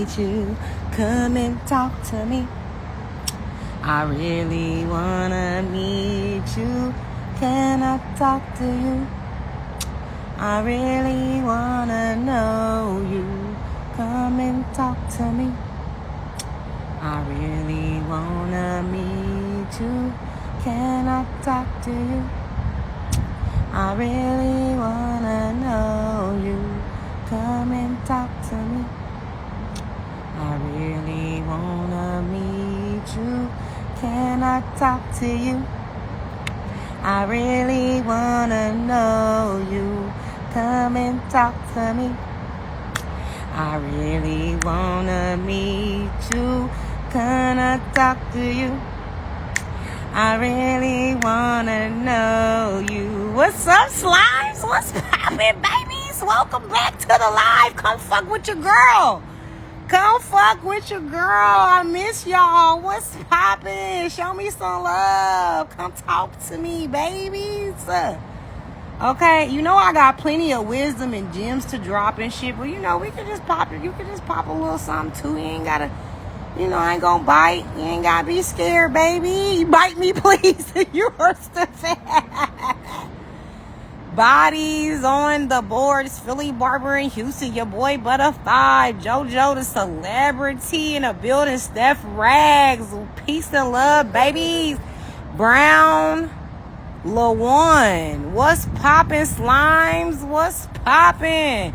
need you. Come and talk to me. I really wanna meet you. Can I talk to you? I really wanna know you. Come and talk to me. I really wanna meet you. Can I talk to you? I really wanna know you. Come and talk to me. I really wanna meet you. Can I talk to you? I really wanna know you. Come and talk to me. I really wanna meet you. Can I talk to you? I really wanna know you. What's up, slimes? What's poppin', babies? Welcome back to the live. Come fuck with your girl. Come fuck with your girl. I miss y'all. What's poppin'? Show me some love. Come talk to me, babies. Okay, you know I got plenty of wisdom and gems to drop and shit, but you know we can just pop it. You can just pop a little something too. You ain't gotta, you know, I ain't gonna bite. You ain't gotta be scared, baby. Bite me, please. You are stupid. Bodies on the boards. Philly Barber in Houston. Your boy Butterfly. JoJo the celebrity in the building. Steph Rags. Peace and love, babies. Brown. LaJuan. What's poppin', slimes? What's poppin'?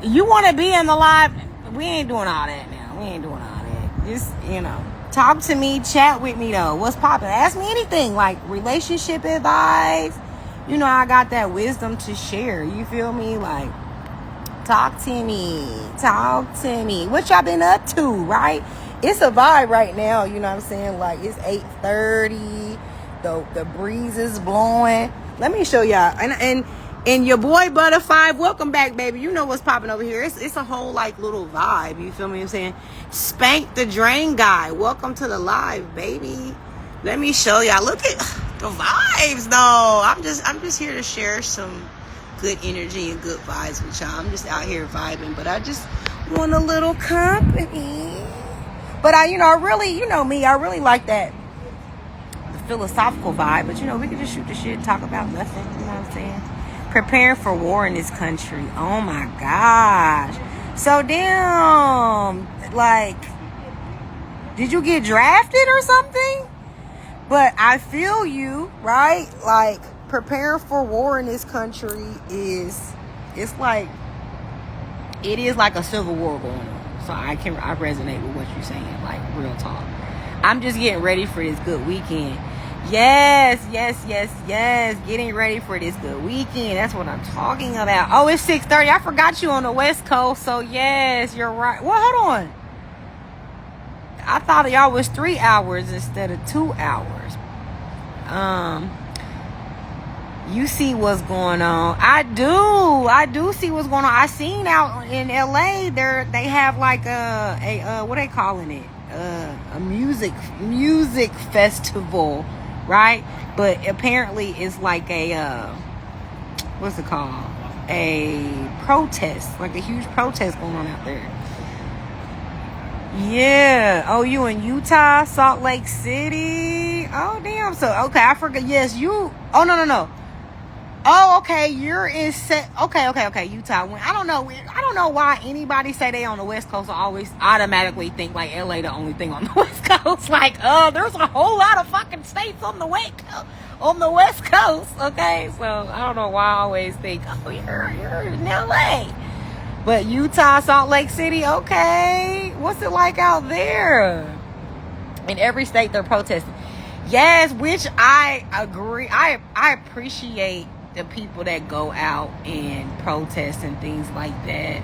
You want to be in the live? We ain't doing all that now. We ain't doing all that. Just, you know, talk to me. Chat with me, though. What's poppin'? Ask me anything, like relationship advice. You know, I got that wisdom to share. You feel me? Like, talk to me. Talk to me. What y'all been up to, right? It's a vibe right now. You know what I'm saying? Like, it's 8:30. The breeze is blowing. Let me show y'all. And your boy Butterfly, welcome back, baby. You know what's popping over here. It's a whole like little vibe. You feel me? I'm saying, Spank the Drain Guy. Welcome to the live, baby. Let me show y'all. Look at the vibes, though. I'm just here to share some good energy and good vibes with y'all. I'm just out here vibing, but I just want a little company. But I really, you know me, I really like that philosophical vibe, but you know we can just shoot the shit and talk about nothing. You know what I'm saying? Preparing for war in this country. Oh my gosh. So damn, like, did you get drafted or something? But I feel you, right? Like, preparing for war in this country it is like a civil war going on. So I resonate with what you're saying, like real talk. I'm just getting ready for this good weekend. Yes. Getting ready for this good weekend. That's what I'm talking about. Oh, it's 6:30. I forgot you on the West Coast. So, yes, you're right. Well, hold on. I thought y'all was 3 hours instead of 2 hours. You see what's going on. I do see what's going on. I seen out in LA they have like a what they calling it? A music festival, right? But apparently it's like a what's it called? A protest, like a huge protest going on out there. Yeah. Oh, you in Utah, Salt Lake City? Oh, damn. So okay, I forgot. Yes, you. Oh no. Oh, okay. You're in Okay. Utah. I don't know why anybody say they on the West Coast. I always automatically think like LA the only thing on the West Coast. Like, there's a whole lot of fucking states on the West Coast. Okay, so I don't know why I always think, oh, you're in LA. But Utah, Salt Lake City, okay. What's it like out there? In every state they're protesting. Yes, which I agree. I appreciate the people that go out and protest and things like that,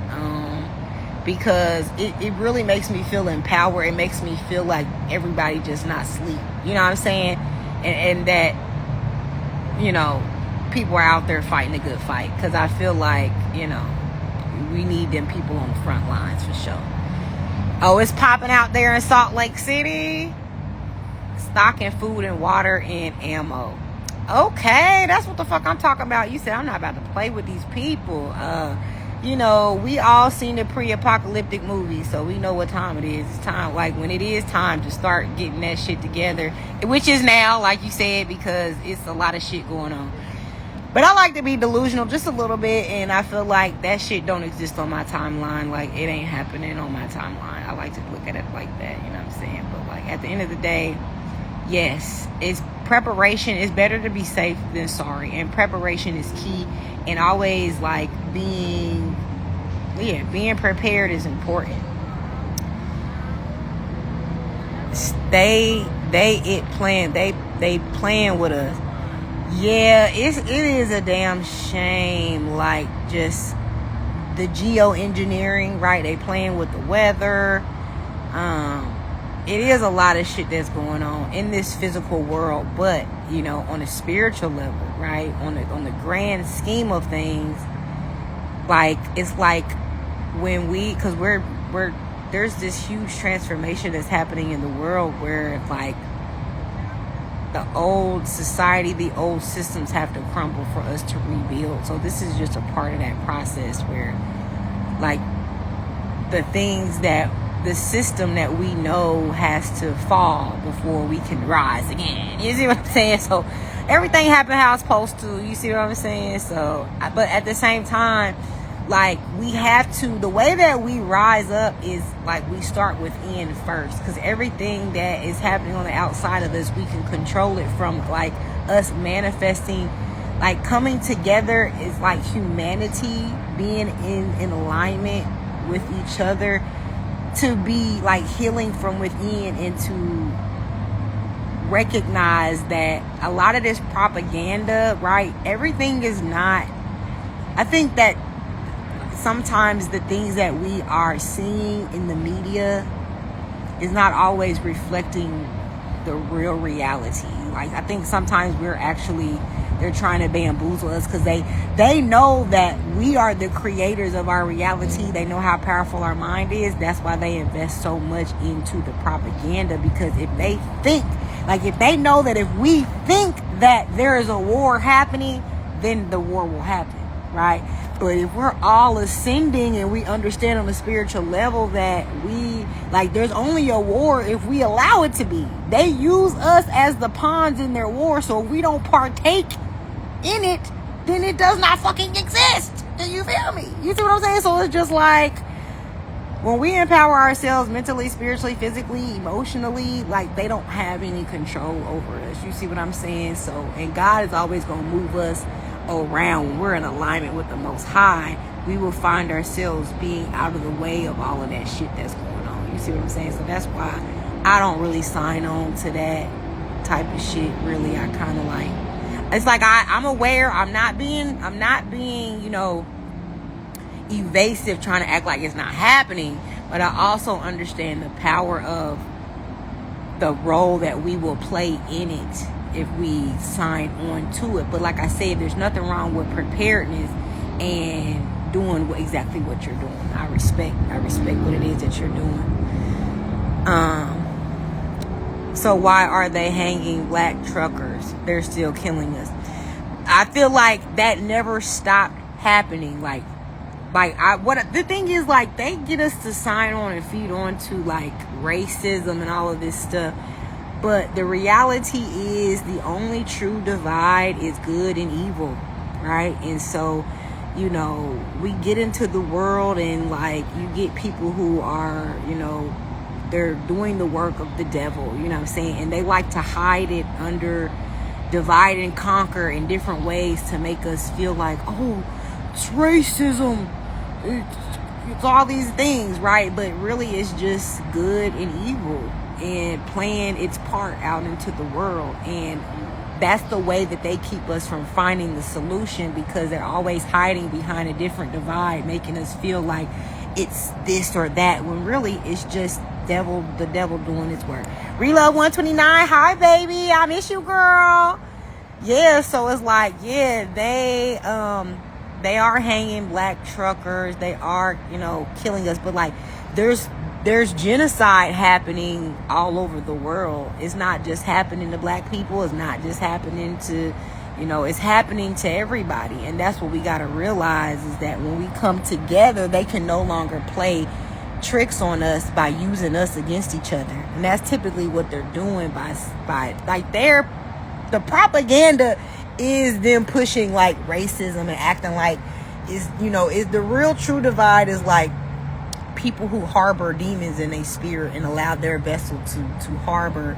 because it really makes me feel empowered. It makes me feel like everybody just not sleep. You know what I'm saying? And that, you know, people are out there fighting a good fight, because I feel like, you know, we need them people on the front lines for sure. Oh, it's popping out there in Salt Lake City. Stocking food and water and ammo. Okay, that's what the fuck I'm talking about. You said I'm not about to play with these people. you know, we all seen the pre-apocalyptic movies, so we know what time it is. It's time, like, when it is time to start getting that shit together, which is now, like you said, because it's a lot of shit going on. But I like to be delusional just a little bit, and I feel like that shit don't exist on my timeline. Like, it ain't happening on my timeline. I like to look at it like that, you know what I'm saying? But, like, at the end of the day, yes, it's preparation. It's better to be safe than sorry, and preparation is key. And always, like, being prepared is important. They playing with us. Yeah, it is a damn shame. Like, just the geoengineering, right? They playing with the weather. It is a lot of shit that's going on in this physical world, but, you know, on a spiritual level, right? On the grand scheme of things, like, it's like when because there's this huge transformation that's happening in the world where, like, the old society, the old systems have to crumble for us to rebuild. So this is just a part of that process where, like, the system that we know has to fall before we can rise again. You see what I'm saying? So everything happened how it's supposed to. You see what I'm saying? So, but at the same time, like, we have to, the way that we rise up is, like, we start within first, because everything that is happening on the outside of us, we can control it from, like, us manifesting. Like, coming together is like humanity being in alignment with each other, to be, like, healing from within, and to recognize that a lot of this propaganda, right, everything is not, I think that sometimes the things that we are seeing in the media is not always reflecting the real reality. Like, I think sometimes they're trying to bamboozle us, because they know that we are the creators of our reality. They know how powerful our mind is. That's why they invest so much into the propaganda, because if they know that if we think that there is a war happening, then the war will happen, right? But if we're all ascending and we understand on a spiritual level that there's only a war if we allow it to be. They use us as the pawns in their war, so if we don't partake in it, then it does not fucking exist. You feel me? You see what I'm saying? So it's just like, when we empower ourselves mentally, spiritually, physically, emotionally, like, they don't have any control over us. You see what I'm saying? So, and God is always going to move us around. When we're in alignment with the Most High, we will find ourselves being out of the way of all of that shit that's going on. You see what I'm saying? So that's why I don't really sign on to that type of shit. Really, I kind of like, it's like I'm aware. I'm not being, you know, evasive, trying to act like it's not happening. But I also understand the power of the role that we will play in it if we sign on to it. But like I said, there's nothing wrong with preparedness and doing exactly what you're doing. I respect what it is that you're doing. So why are they hanging black truckers? They're still killing us. I feel like that never stopped happening. The thing is, like, they get us to sign on and feed on to, like, racism and all of this stuff. But the reality is, the only true divide is good and evil, right? And so, you know, we get into the world, and, like, you get people who are, you know, they're doing the work of the devil, you know what I'm saying? And they like to hide it under divide and conquer in different ways to make us feel like, oh, it's racism, it's all these things, right? But really, it's just good and evil, and playing its part out into the world. And that's the way that they keep us from finding the solution, because they're always hiding behind a different divide, making us feel like it's this or that, when really it's just the devil doing its work. Reload 129, hi baby, I miss you, girl. Yeah, so it's like, yeah, they are hanging black truckers, they are, you know, killing us. But, like, there's genocide happening all over the world. It's not just happening to black people. It's not just happening to, You know, it's happening to everybody. And that's what we got to realize, is that when we come together, they can no longer play tricks on us by using us against each other. And that's typically what they're doing by like, the propaganda is them pushing like racism and acting like is the real true divide is like people who harbor demons in their spirit and allow their vessel to harbor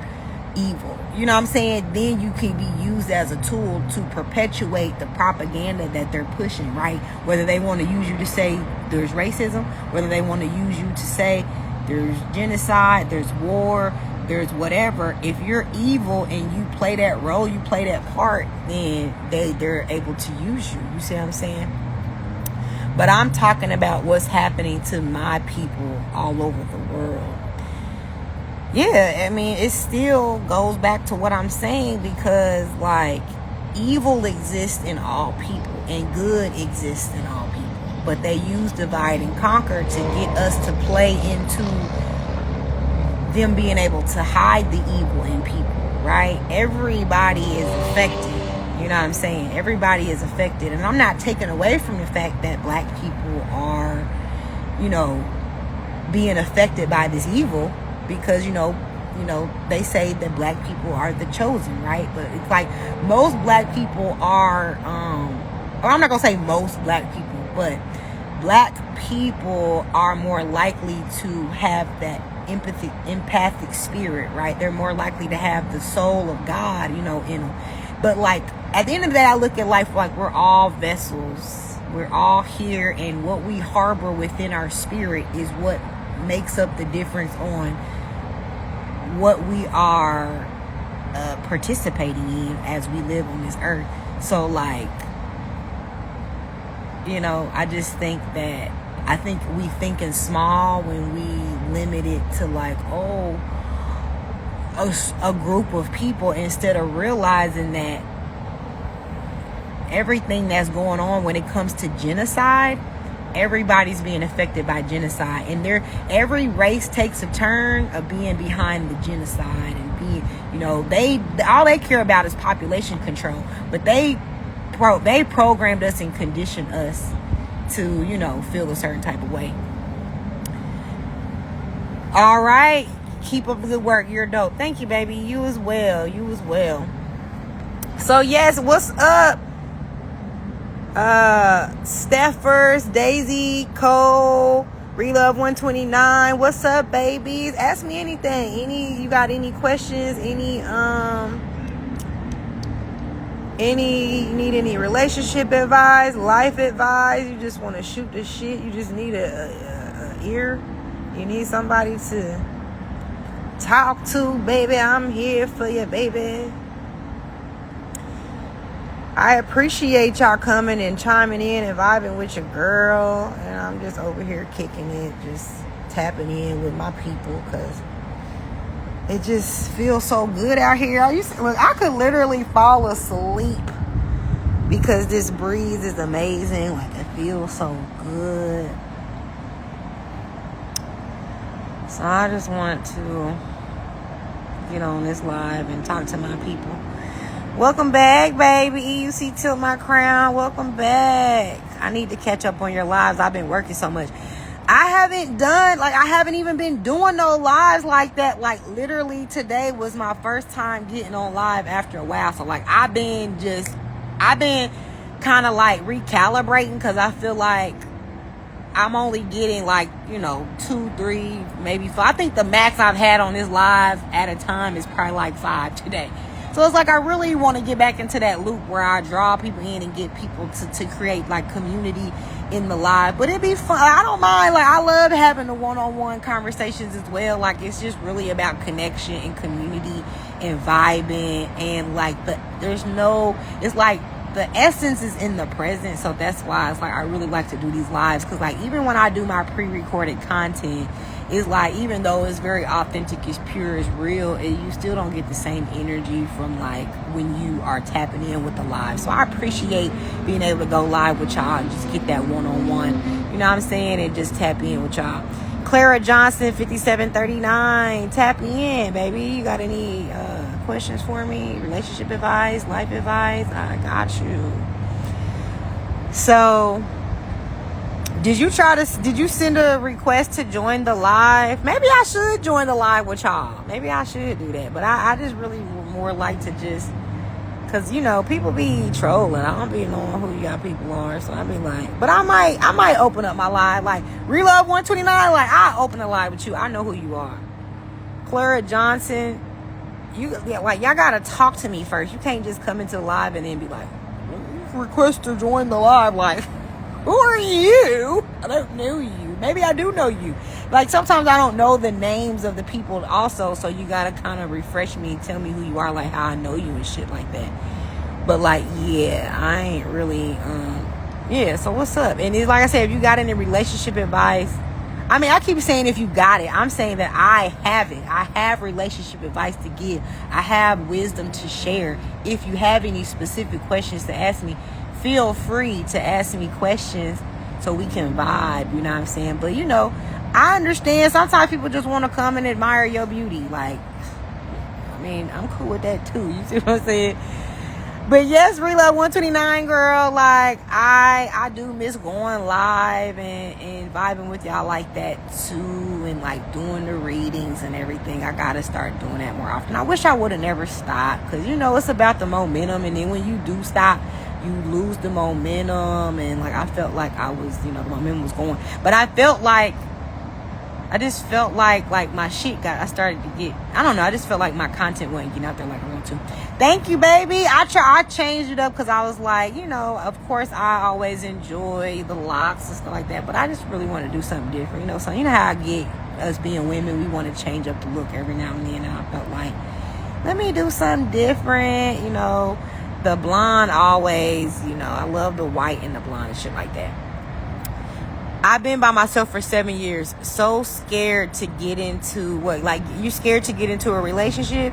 evil. You know what I'm saying? Then you can be used as a tool to perpetuate the propaganda that they're pushing, right? Whether they want to use you to say there's racism, whether they want to use you to say there's genocide, there's war, there's whatever. If you're evil and you play that role, you play that part, then they're able to use you. You see what I'm saying? But I'm talking about what's happening to my people all over the world. Yeah, I mean, it still goes back to what I'm saying, because like evil exists in all people and good exists in all people. But they use divide and conquer to get us to play into them being able to hide the evil in people, right? Everybody is affected. You know what I'm saying? Everybody is affected. And I'm not taking away from the fact that black people are, being affected by this evil, because, they say that black people are the chosen, right? But it's like most black people are, or I'm not going to say most black people, but black people are more likely to have that empathic spirit, right? They're more likely to have the soul of God, in them. But like at the end of the day, I look at life like we're all vessels. We're all here, and what we harbor within our spirit is what makes up the difference on what we are participating in as we live on this earth. So like, I just think that we thinking small when we limit it to like, a group of people, instead of realizing that everything that's going on when it comes to genocide, everybody's being affected by genocide, and every race takes a turn of being behind the genocide and being, they all they care about is population control, but they programmed us and conditioned us to feel a certain type of way. All right, keep up the good work. You're dope. Thank you, baby. You as well. So yes, what's up? Steffers, Daisy, Cole, Relove 129. What's up, babies? Ask me anything. You got any questions? You need any relationship advice, life advice? You just want to shoot the shit? You just need a ear? You need somebody to talk to, baby? I'm here for you, baby. I appreciate y'all coming and chiming in and vibing with your girl. And I'm just over here kicking it, just tapping in with my people, because it just feels so good out here. I could literally fall asleep because this breeze is amazing. Like, it feels so good. So I just want to get on this live and talk to my people. Welcome back, baby. You see Tilt My Crown. Welcome back. I need to catch up on your lives. I've been working so much. I haven't even been doing no lives like that. Like, literally today was my first time getting on live after a while. So like, I've been kind of like recalibrating, because I feel like I'm only getting like, 2, 3, maybe 5. I think the max I've had on this live at a time is probably like 5 today. So it's like, I really want to get back into that loop where I draw people in and get people to create like community in the live. But it'd be fun. I don't mind. Like, I love having the one-on-one conversations as well. Like, it's just really about connection and community and vibing, and like it's like the essence is in the present. So that's why it's like I really like to do these lives, because like even when I do my pre-recorded content, it's like, even though it's very authentic, it's pure, it's real, you still don't get the same energy from like when you are tapping in with the live. So I appreciate being able to go live with y'all and just get that one-on-one, you know what I'm saying, and just tap in with y'all. Clara Johnson, 5739. Tap me in, baby. You got any questions for me? Relationship advice, life advice? I got you. So, did you send a request to join the live? Maybe I should join the live with y'all. Maybe I should do that. But I just really would more like to just, because, you know, people be trolling. I don't be knowing who y'all people are. So I be like, but I might open up my live. Like, Relove 129, like, I open a live with you. I know who you are. Clara Johnson, y'all got to talk to me first. You can't just come into the live and then be like, request to join the live. Like, who are you? I don't know you. Maybe I do know you. Like, sometimes I don't know the names of the people also, so you gotta kind of refresh me, tell me who you are, like how I know you and shit like that. But like, yeah, I ain't really yeah, so what's up? And it's like I said, if you got any relationship advice, I mean, I keep saying if you got it. I'm saying that I have it. I have relationship advice to give. I have wisdom to share. If you have any specific questions to ask me, feel free to ask me questions so we can vibe, you know what I'm saying? But, you know, I understand sometimes people just want to come and admire your beauty. Like, I mean, I'm cool with that too. You see what I'm saying? But yes, Relove 129, girl, like, I do miss going live and vibing with y'all like that too, and like doing the readings and everything. I gotta start doing that more often. I wish I would have never stopped, because, you know, it's about the momentum, and then when you do stop, you lose the momentum. And like, I felt like I was, you know, the momentum was going, but I just felt like my shit I started to get, I don't know, I just felt like my content wasn't getting out there like I want to. Thank you, baby. I changed it up because I was like, you know, of course I always enjoy the locks and stuff like that, but I just really want to do something different, you know. So you know how I get, us being women, we want to change up the look every now and then, and I felt like, let me do something different, you know. The blonde always, you know, I love the white and the blonde and shit like that. I've been by myself for 7 years. So scared to get into what? Like, you scared to get into a relationship?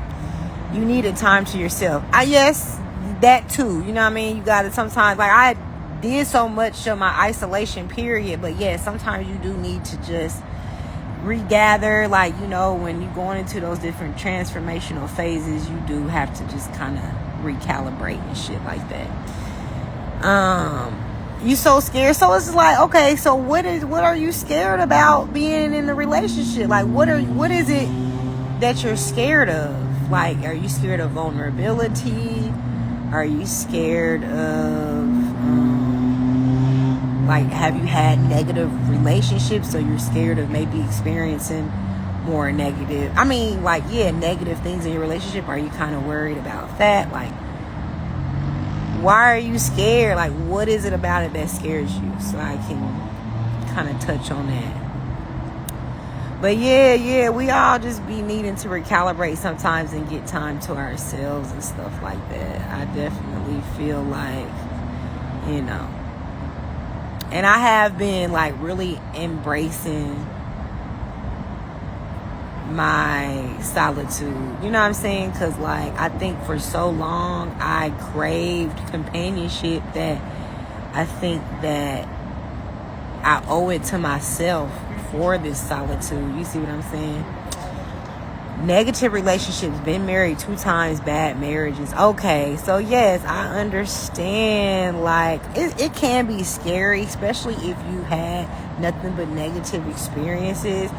You need a time to yourself. Yes, that too. You know what I mean? You got to sometimes, like, I did so much of my isolation period. But yeah, sometimes you do need to just regather. Like, you know, when you're going into those different transformational phases, you do have to just kind of recalibrate and shit like that. You so scared. So it's like, okay, so what are you scared about being in a relationship? Like, what is it that you're scared of? Like, are you scared of vulnerability? Are you scared of like, have you had negative relationships, so you're scared of maybe experiencing more negative, I mean, like, yeah, negative things in your relationship? Are you kind of worried about that? Like, why are you scared? Like, what is it about it that scares you? So I can kind of touch on that. But yeah, we all just be needing to recalibrate sometimes and get time to ourselves and stuff like that. I definitely feel like, you know, and I have been like really embracing my solitude, you know what I'm saying? Because like, I think for so long I craved companionship that I think that I owe it to myself for this solitude. You see what I'm saying? Negative relationships, been married 2 times, bad marriages. Okay, so yes, I understand, like, it can be scary, especially if you had nothing but negative experiences.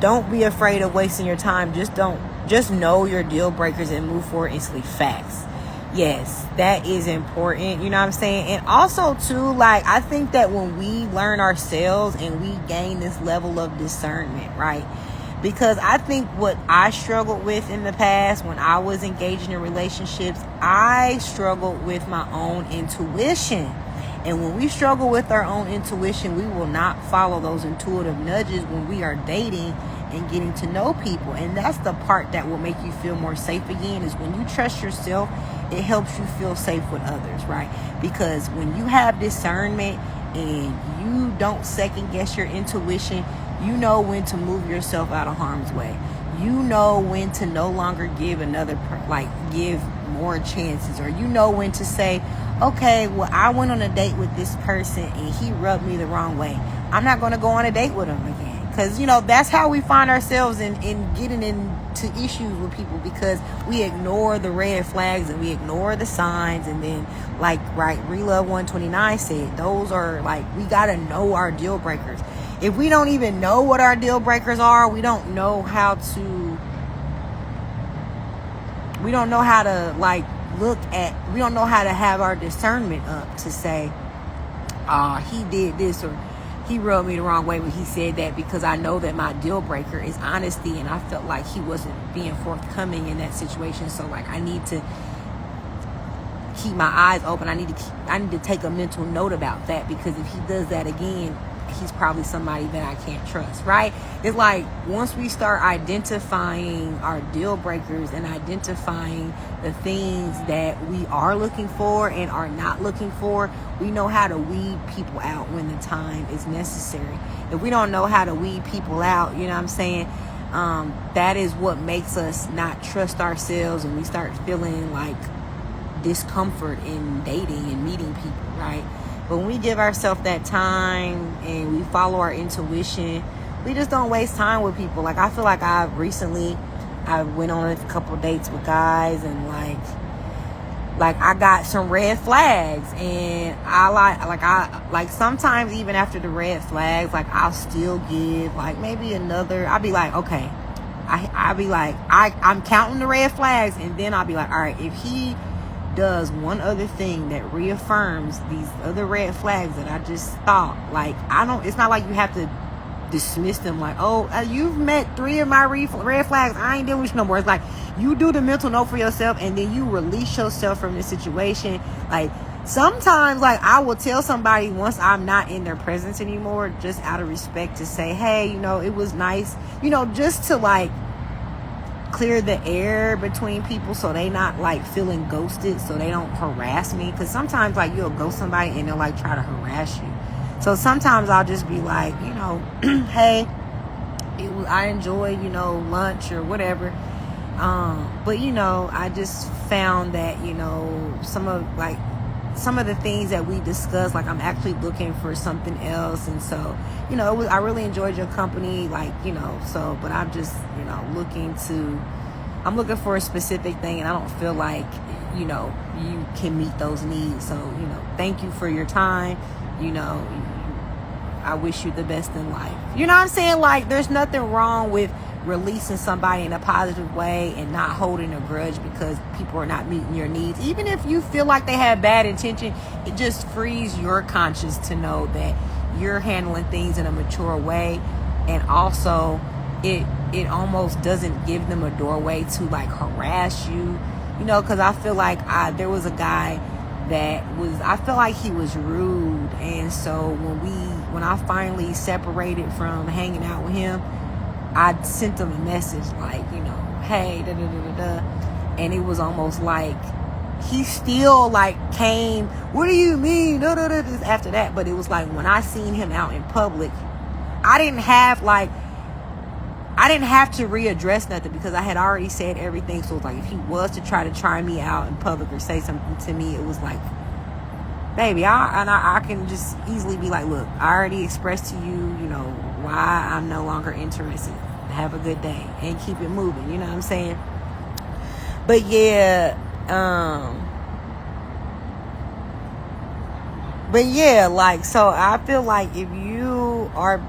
Don't be afraid of wasting your time. Just know your deal breakers and move forward instantly. Facts. Yes, that is important. You know what I'm saying? And also too, like, I think that when we learn ourselves and we gain this level of discernment, right? Because I think what I struggled with in the past when I was engaging in relationships, I struggled with my own intuition. And when we struggle with our own intuition, we will not follow those intuitive nudges when we are dating and getting to know people. And that's the part that will make you feel more safe again, is when you trust yourself, it helps you feel safe with others, right? Because when you have discernment and you don't second guess your intuition, you know when to move yourself out of harm's way. You know when to no longer give give more chances, or you know when to say, okay, well, I went on a date with this person and he rubbed me the wrong way. I'm not going to go on a date with him again. Because, that's how we find ourselves in getting into issues with people, because we ignore the red flags and we ignore the signs. And then, Relove 129 said, those are, we got to know our deal breakers. If we don't even know what our deal breakers are, we don't know how to, we don't know how to, we don't know how to have our discernment up to say, he did this, or he rubbed me the wrong way when he said that, because I know that my deal breaker is honesty, and I felt like he wasn't being forthcoming in that situation. So I need to keep my eyes open. I need to take a mental note about that, because if he does that again, he's probably somebody that I can't trust, right? It's once we start identifying our deal breakers and identifying the things that we are looking for and are not looking for, we know how to weed people out when the time is necessary. If we don't know how to weed people out, you know what I'm saying? That is what makes us not trust ourselves, and we start feeling discomfort in dating and meeting people, right? But when we give ourselves that time and we follow our intuition, we just don't waste time with people. I feel like I went on a couple dates with guys, and I got some red flags, and I sometimes even after the red flags, I'll still give maybe another. I'll be okay, I'm counting the red flags, and then I'll be all right, if he does one other thing that reaffirms these other red flags that I just thought, it's not like you have to dismiss them you've met 3 of my red flags, I ain't dealing with you no more. It's you do the mental note for yourself, and then you release yourself from the situation. Sometimes I will tell somebody once I'm not in their presence anymore, just out of respect, to say, hey, it was nice, just to clear the air between people, so they not feeling ghosted, so they don't harass me. Because sometimes you'll ghost somebody and they'll try to harass you. So sometimes I'll just be hey, I enjoy lunch or whatever, but I just found that some of the things that we discussed, I'm actually looking for something else. And so I really enjoyed your company, but I'm just I'm looking for a specific thing, and I don't feel you can meet those needs. So thank you for your time. I wish you the best in life. You know what I'm saying? There's nothing wrong with releasing somebody in a positive way and not holding a grudge because people are not meeting your needs. Even if you feel like they have bad intention, it just frees your conscience to know that you're handling things in a mature way. And also it almost doesn't give them a doorway to harass you, because I feel there was a guy that I felt like he was rude. And so when I finally separated from hanging out with him, I sent him a message hey, da da da da da, and it was almost he still came, what do you mean, da da da, after that. But it was when I seen him out in public, I didn't have to readdress nothing, because I had already said everything. So if he was to try me out in public or say something to me, it was baby, I can just easily be look, I already expressed to you, why I'm no longer interested. Have a good day, and keep it moving. You know what I'm saying? But yeah, so I feel if you are,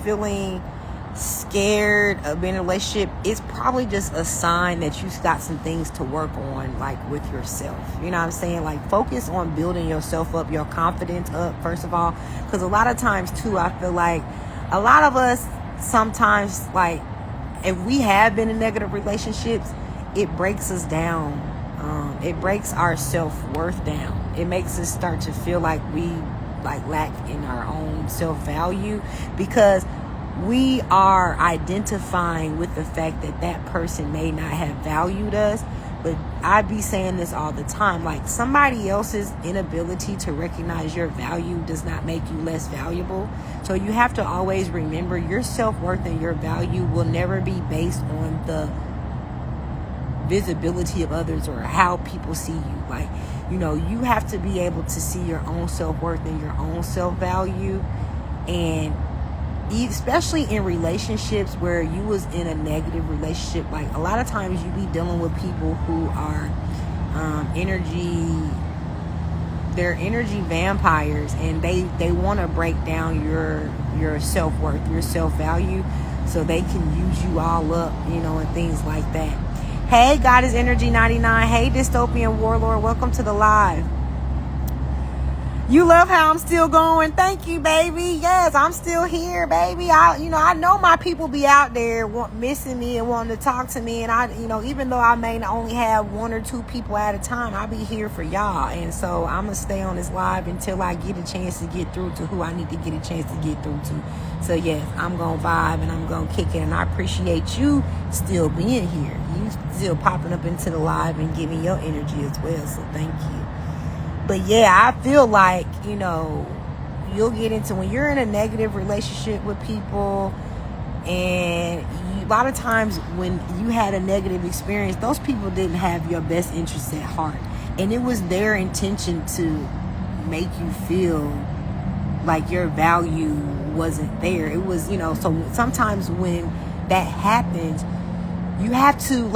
feeling scared of being in a relationship, it's probably just a sign that you've got some things to work on, with yourself. You know what I'm saying? Focus on building yourself up, your confidence up, first of all. Because a lot of times too, I feel a lot of us sometimes, if we have been in negative relationships, it breaks us down. It breaks our self-worth down. It makes us start to feel we lack in our own self-value, because we are identifying with the fact that person may not have valued us. But I be saying this all the time, somebody else's inability to recognize your value does not make you less valuable. So you have to always remember your self-worth and your value will never be based on the visibility of others or how people see you. You have to be able to see your own self-worth and your own self-value. And especially in relationships where you was in a negative relationship, like a lot of times you be dealing with people who are they're energy vampires, and they want to break down your self-worth, your self-value, so they can use you all up, and things like that. Hey, Goddess Energy 99. Hey, Dystopian Warlord, welcome to the live. You love how I'm still going. Thank you, baby. Yes, I'm still here, baby. I know my people be out there missing me and wanting to talk to me. And even though I may only have 1 or 2 people at a time, I'll be here for y'all. And so I'm going to stay on this live until I get a chance to get through to who I need to get a chance to get through to. So yes, I'm going to vibe and I'm going to kick it. And I appreciate you still being here. You still popping up into the live and giving your energy as well. So thank you. But yeah, I feel like, you'll get into when you're in a negative relationship with people, and a lot of times when you had a negative experience, those people didn't have your best interests at heart. And it was their intention to make you feel like your value wasn't there. It was, so sometimes when that happens, you have to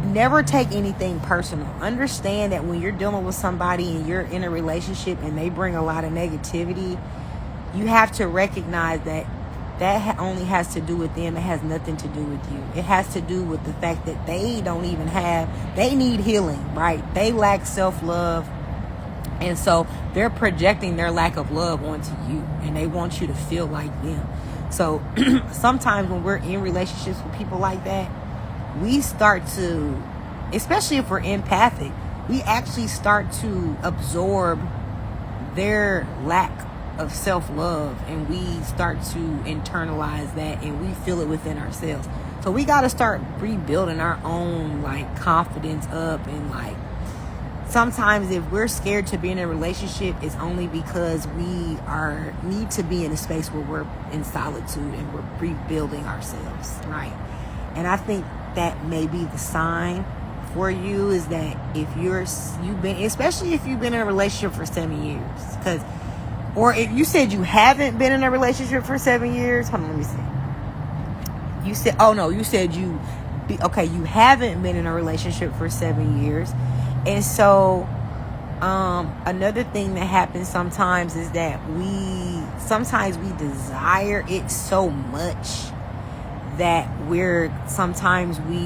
never take anything personal. Understand that when you're dealing with somebody and you're in a relationship and they bring a lot of negativity, you have to recognize that only has to do with them. It has nothing to do with you. It has to do with the fact that they need healing, right? They lack self-love. And so they're projecting their lack of love onto you, and they want you to feel like them. So sometimes when we're in relationships with people like that, we start to, especially if we're empathic, we actually start to absorb their lack of self-love, and we start to internalize that, and we feel it within ourselves. So we got to start rebuilding our own confidence up, and sometimes if we're scared to be in a relationship, it's only because we need to be in a space where we're in solitude and we're rebuilding ourselves, right? And I think that may be the sign for you, is that especially if you've been in a relationship for 7 years, or if you said you haven't been in a relationship for 7 years, hold on, let me see. You said you haven't been in a relationship for 7 years. And so another thing that happens sometimes is that we desire it so much that we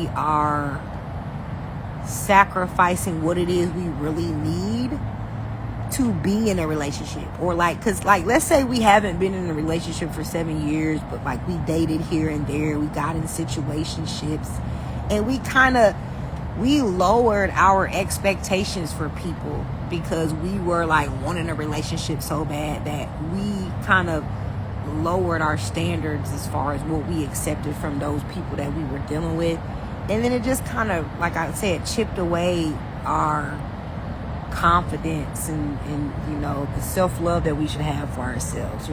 are sacrificing what it is we really need to be in a relationship. Or because let's say we haven't been in a relationship for 7 years, but we dated here and there, we got in situationships, and we lowered our expectations for people because we were wanting a relationship so bad that we kind of lowered our standards as far as what we accepted from those people that we were dealing with. And then it just kind of, like I said, chipped away our confidence and the self-love that we should have for ourselves.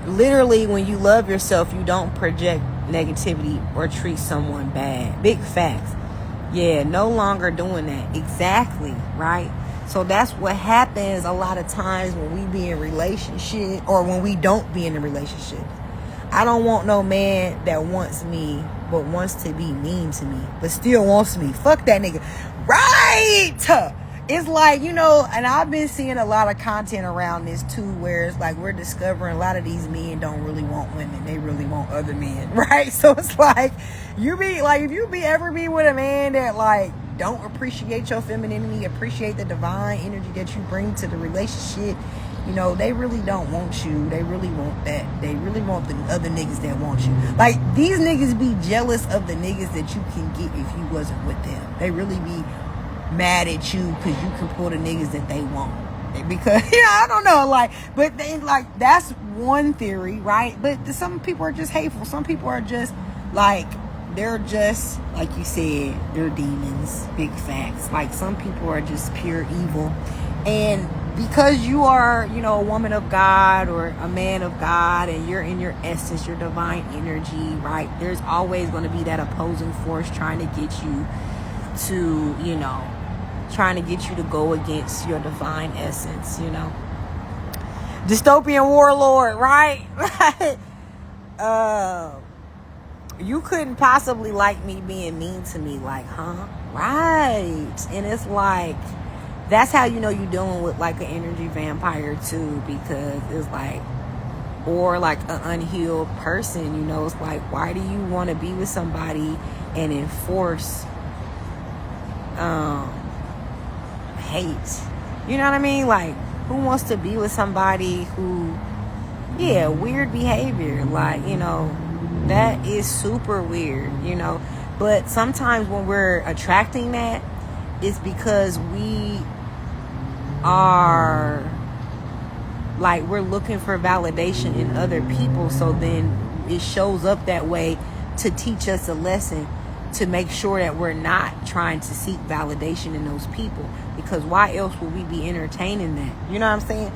Literally, when you love yourself, you don't project negativity or treat someone bad. Big facts. Yeah, no longer doing that. Exactly, right? So that's what happens a lot of times when we be in relationship, or when we don't be in a relationship. I don't want no man that wants me but wants to be mean to me but still wants me. Fuck that nigga. Right? It's and I've been seeing a lot of content around this too, where it's we're discovering a lot of these men don't really want women. They really want other men, right? So it's if you ever be with a man that don't appreciate your femininity, appreciate the divine energy that you bring to the relationship, they really don't want you. They really want that. They really want the other niggas that want you. These niggas be jealous of the niggas that you can get if you wasn't with them. They really be mad at you because you can pull the niggas that they want. Because, I don't know, but they, that's one theory, right? But some people are just hateful. Some people are just, they're just, like you said, they're demons. Big facts. Some people are just pure evil. And because you are, a woman of God or a man of God, and you're in your essence, your divine energy, right? There's always going to be that opposing force trying to get you to, trying to get you to go against your divine essence, dystopian warlord, right? You couldn't possibly like me being mean to me, like, huh? Right. And it's like, that's how you know you're dealing with like an energy vampire too, because it's like, or like an unhealed person, you know. It's like, why do you want to be with somebody and enforce hate? You know what I mean? Like, who wants to be with somebody who, yeah, weird behavior, like, you know, that is super weird, you know. But sometimes when we're attracting that, it's because we are like, we're looking for validation in other people. So then it shows up that way to teach us a lesson, to make sure that we're not trying to seek validation in those people, because why else would we be entertaining that? You know what I'm saying?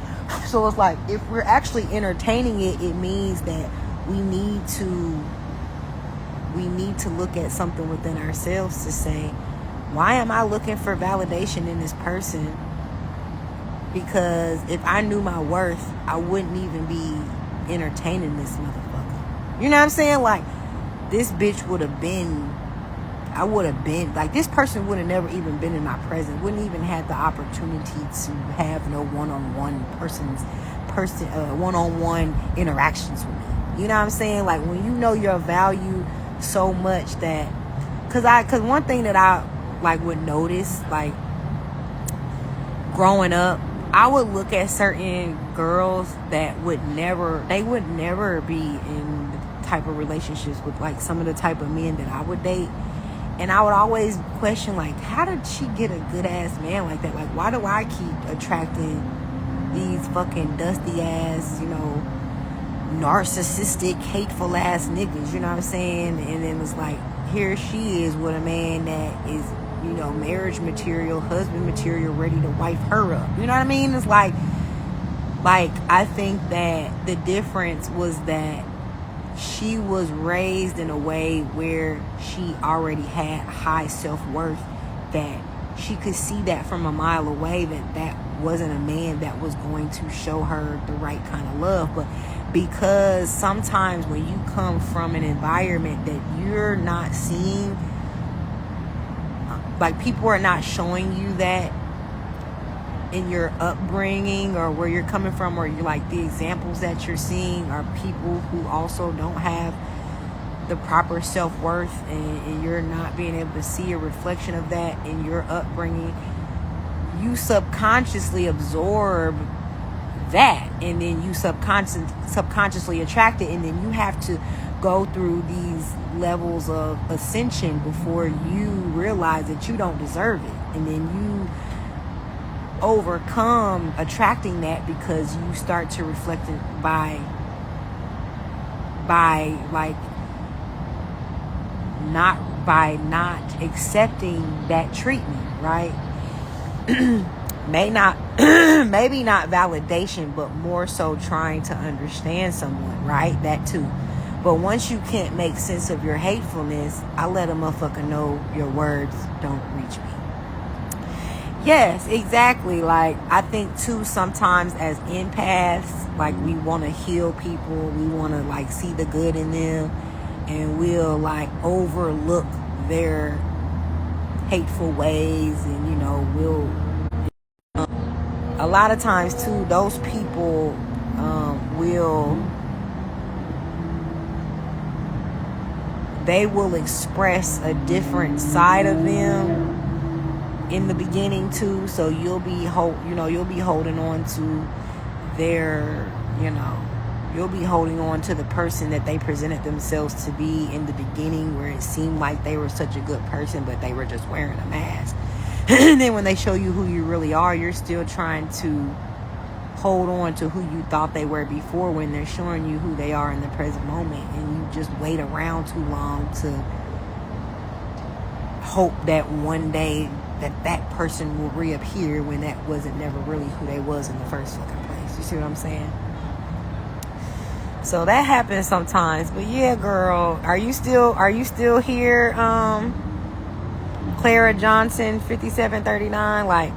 So it's like, if we're actually entertaining it, it means that we need to look at something within ourselves to say, why am I looking for validation in this person? Because if I knew my worth, I wouldn't even be entertaining this motherfucker. You know what I'm saying? Like, this bitch would have been, I would have been, like, this person would have never even been in my presence, wouldn't even have the opportunity to have no one-on-one one-on-one interactions with me. You know what I'm saying? Like, when you know your value so much that, cause one thing that I like would notice, like, growing up, I would look at certain girls that would never be in the type of relationships with like some of the type of men that I would date. And I would always question, like, how did she get a good ass man like that? Like, why do I keep attracting these fucking dusty ass, you know, narcissistic, hateful ass niggas, you know what I'm saying? And then it's like, here she is with a man that is, you know, marriage material, husband material, ready to wife her up. You know what I mean? It's like I think that the difference was that she was raised in a way where she already had high self-worth, that she could see that from a mile away, that wasn't a man that was going to show her the right kind of love. But because sometimes when you come from an environment that you're not seeing, like, people are not showing you that in your upbringing or where you're coming from, or you're like, the examples that you're seeing are people who also don't have the proper self-worth, and you're not being able to see a reflection of that in your upbringing, you subconsciously absorb that, and then you subconsciously attract it, and then you have to go through these levels of ascension before you realize that you don't deserve it, and then you overcome attracting that because you start to reflect it by like not accepting that treatment, right? Maybe not validation, but more so trying to understand someone, right? That too. But once you can't make sense of your hatefulness, I let a motherfucker know your words don't reach me. Yes, exactly. Like, I think too, sometimes as empaths, like, we want to heal people, we want to like see the good in them, and we'll like overlook their hateful ways, and you know, a lot of times too, those people will express a different side of them in the beginning too. So you'll be holding on to their, you'll be holding on to the person that they presented themselves to be in the beginning, where it seemed like they were such a good person, but they were just wearing a mask. And then when they show you who you really are, you're still trying to hold on to who you thought they were before, when they're showing you who they are in the present moment, and you just wait around too long to hope that one day that person will reappear, when that wasn't never really who they was in the first fucking place. You see what I'm saying? So that happens sometimes. But yeah, girl, are you still here? Clara Johnson 5739, like,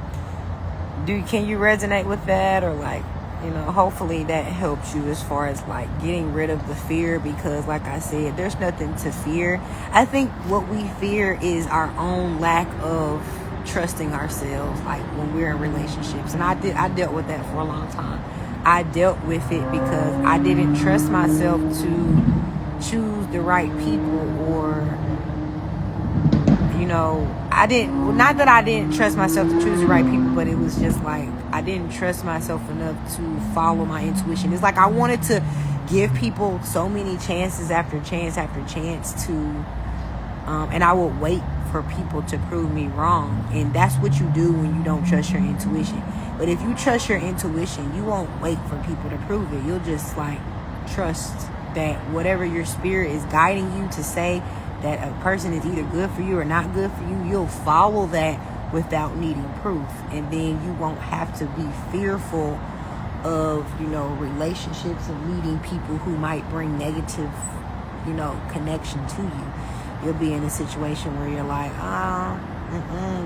can you resonate with that? Or like, hopefully that helps you as far as like getting rid of the fear, because like I said, there's nothing to fear. I think what we fear is our own lack of trusting ourselves, like when we're in relationships. And I dealt with that for a long time. I dealt with it because I didn't trust myself to choose the right people, or not that I didn't trust myself to choose the right people, but it was just like I didn't trust myself enough to follow my intuition. It's like I wanted to give people so many chances after chance after chance to and I would wait for people to prove me wrong. And that's what you do when you don't trust your intuition. But if you trust your intuition, you won't wait for people to prove it. You'll just like trust that whatever your spirit is guiding you to say that a person is either good for you or not good for you, you'll follow that without needing proof. And then you won't have to be fearful of, relationships and meeting people who might bring negative, connection to you. You'll be in a situation where you're like,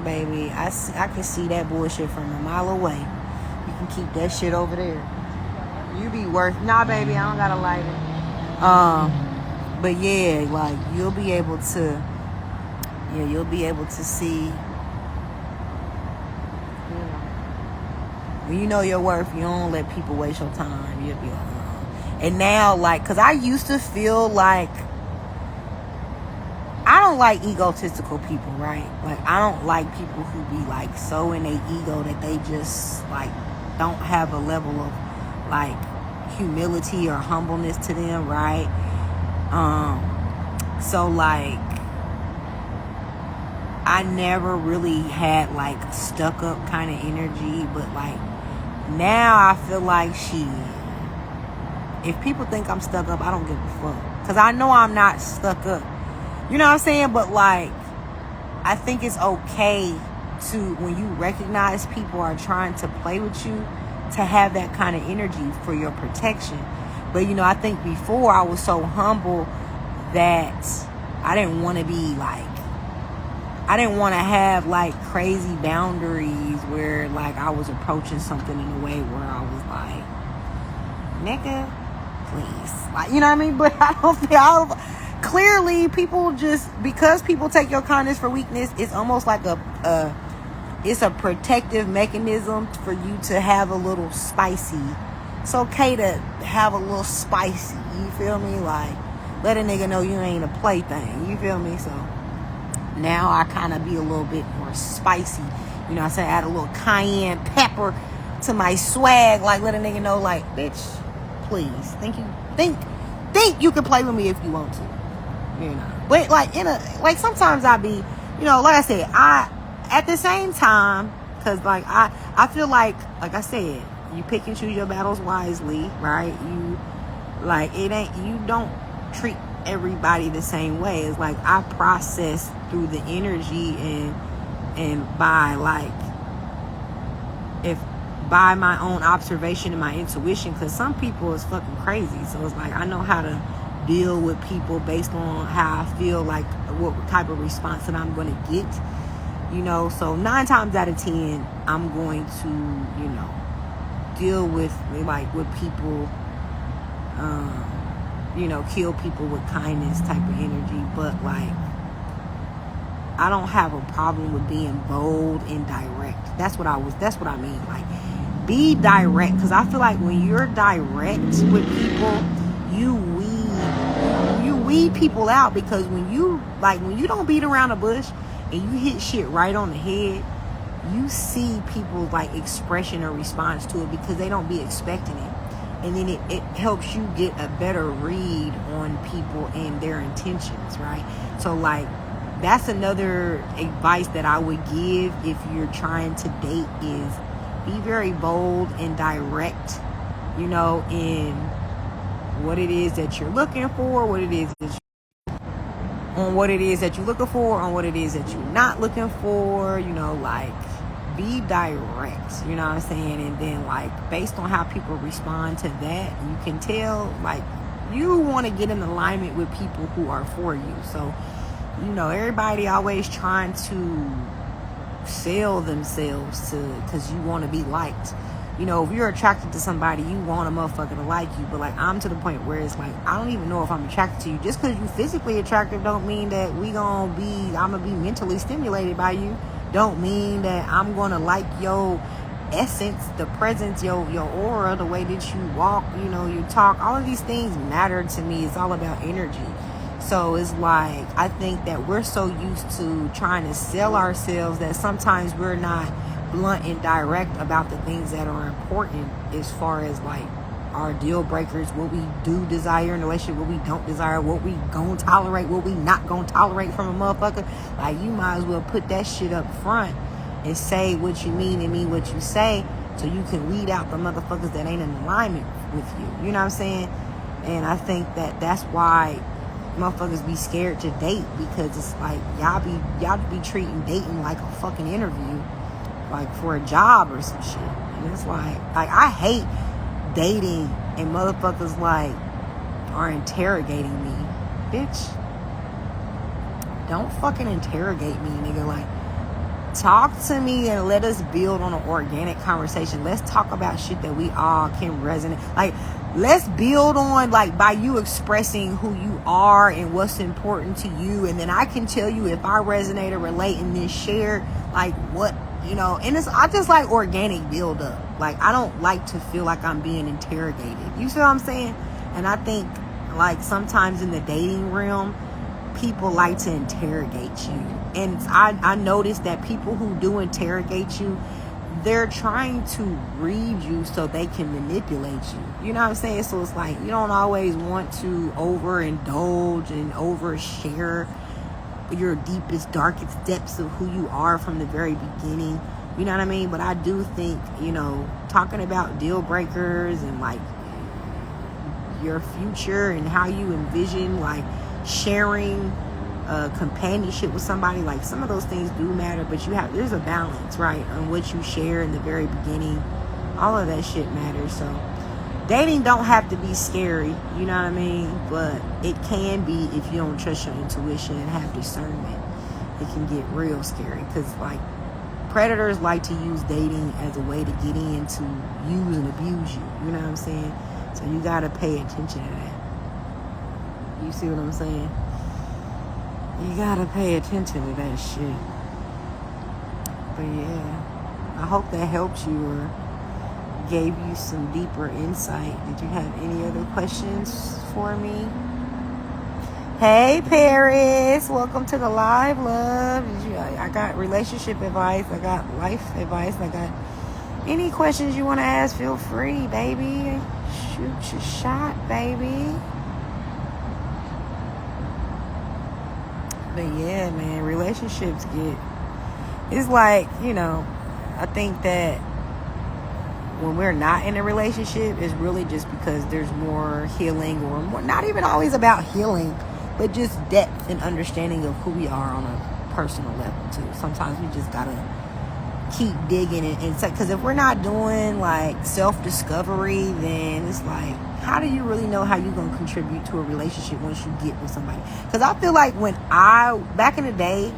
baby, I can see that bullshit from a mile away. You can keep that shit over there. You be worth, nah, baby, I don't gotta light it. But yeah, like you'll be able to see, when you know your worth, you don't let people waste your time. You'll be like, and now, like, cause I used to feel like I don't like egotistical people, right? Like I don't like people who be like so in their ego that they just like don't have a level of like humility or humbleness to them, right? So like I never really had like stuck up kind of energy, but like now I feel like if people think I'm stuck up, I don't give a fuck, because I know I'm not stuck up. You know what I'm saying? But like I think it's okay to, when you recognize people are trying to play with you, to have that kind of energy for your protection. But I think before I was so humble that I didn't want to be like, I didn't want to have like crazy boundaries where like I was approaching something in a way where I was like, nigga, please. Like, you know what I mean? But I don't feel, clearly people just, because people take your kindness for weakness, it's almost like it's a protective mechanism for you to have a little spicy. It's okay to have a little spicy, you feel me? Like, let a nigga know you ain't a plaything, you feel me? So now I kind of be a little bit more spicy. I say add a little cayenne pepper to my swag, like let a nigga know, like, bitch, please, think you can play with me if you want to, But like sometimes I be, like I said, at the same time, because like I feel like I said, you pick and choose your battles wisely, right? You don't treat everybody the same way. It's like I process through the energy and by my own observation and my intuition, because some people is fucking crazy. So it's like I know how to deal with people based on how I feel, like what type of response that I'm going to get, so 9 times out of 10 I'm going to deal with people, kill people with kindness type of energy. But like I don't have a problem with being bold and direct. That's what I mean. Like, be direct, because I feel like when you're direct with people, you weed people out. Because when you don't beat around the bush and you hit shit right on the head, you see people's like expression or response to it, because they don't be expecting it. And then it helps you get a better read on people and their intentions, right? So like that's another advice that I would give if you're trying to date, is be very bold and direct, in what it is that you're looking for, on what it is that you're looking for, on what it is that you're not looking for, like be direct, you know what I'm saying? And then like based on how people respond to that, you can tell like you want to get in alignment with people who are for you. So everybody always trying to sell themselves because you want to be liked. You know, if you're attracted to somebody, you want a motherfucker to like you. But like, I'm to the point where it's like, I don't even know if I'm attracted to you. Just because you physically attractive don't mean that I'm gonna be mentally stimulated by you. Don't mean that I'm gonna like your essence, the presence, your aura, the way that you walk, you know, you talk. All of these things matter to me. It's all about energy. So it's like, I think that we're so used to trying to sell ourselves that sometimes we're not blunt and direct about the things that are important, as far as like our deal breakers, what we do desire in a relationship, what we don't desire, what we gonna tolerate, what we not gonna tolerate from a motherfucker. Like, you might as well put that shit up front and say what you mean and mean what you say, so you can weed out the motherfuckers that ain't in alignment with you. You know what I'm saying? And I think that that's why motherfuckers be scared to date, because it's like y'all be treating dating like a fucking interview, like for a job or some shit. And it's like I hate dating and motherfuckers like are interrogating me. Bitch, don't fucking interrogate me, nigga. Like, talk to me and let us build on an organic conversation. Let's talk about shit that we all can resonate. Like, let's build on, like, by you expressing who you are and what's important to you, and then I can tell you if I resonate or relate and then share like what, you know. And I just like organic build up. Like, I don't like to feel like I'm being interrogated. You see what I'm saying? And I think like sometimes in the dating realm, people like to interrogate you. And I noticed that people who do interrogate you, they're trying to read you so they can manipulate you. You know what I'm saying? So it's like, you don't always want to overindulge and overshare your deepest, darkest depths of who you are from the very beginning. You know what I mean? But I do think, you know, talking about deal breakers and like your future and how you envision like sharing companionship with somebody, like some of those things do matter, but there's a balance, right, on what you share in the very beginning. All of that shit matters. So dating don't have to be scary, you know what I mean, but it can be if you don't trust your intuition and have discernment. It can get real scary, because like predators like to use dating as a way to get in to use and abuse you. You know what I'm saying? So you gotta pay attention to that. You see what I'm saying? You gotta pay attention to that shit. But yeah, I hope that helped you or gave you some deeper insight. Did you have any other questions for me? Hey Paris, welcome to the live, love. I got relationship advice, I got life advice, I got any questions you want to ask, feel free, baby. Shoot your shot, baby. But yeah, man, relationships it's like, you know, I think that when we're not in a relationship, it's really just because there's more healing, or more, not even always about healing, but just depth and understanding of who we are on a personal level too. Sometimes we just gotta keep digging and because if we're not doing like self-discovery, then it's like, how do you really know how you're going to contribute to a relationship once you get with somebody? Because I feel like back in the day,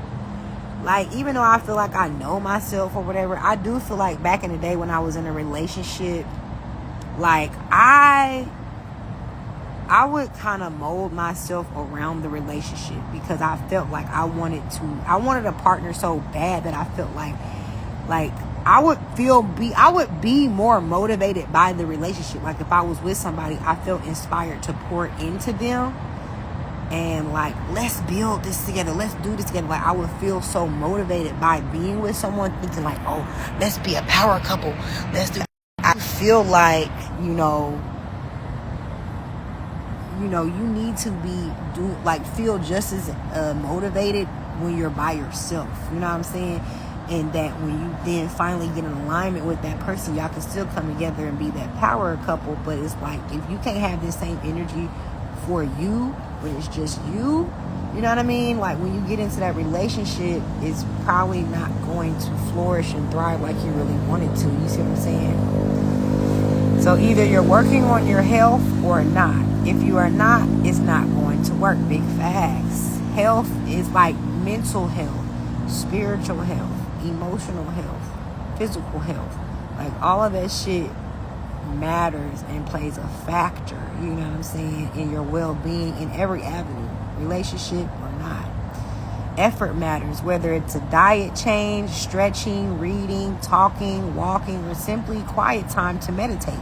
like, even though I feel like I know myself or whatever, I do feel like back in the day when I was in a relationship, like I would kind of mold myself around the relationship, because I felt like I wanted a partner so bad that I felt like I would be more motivated by the relationship. Like, if I was with somebody, I felt inspired to pour into them and like, let's build this together, let's do this together. Like, I would feel so motivated by being with someone, thinking like, oh, let's be a power couple, let's do. I feel like, you know, you need to feel just as motivated when you're by yourself. You know what I'm saying? And that when you then finally get in alignment with that person, y'all can still come together and be that power couple. But it's like, if you can't have this same energy for you when it's just you, you know what I mean? Like, when you get into that relationship, it's probably not going to flourish and thrive like you really want it to. You see what I'm saying? So either you're working on your health or not. If you are not, it's not going to work. Big facts. Health is like mental health, spiritual health, emotional health, physical health. Like, all of that shit matters and plays a factor, you know what I'm saying, in your well-being in every avenue, relationship or not. Effort matters, whether it's a diet change, stretching, reading, talking, walking, or simply quiet time to meditate.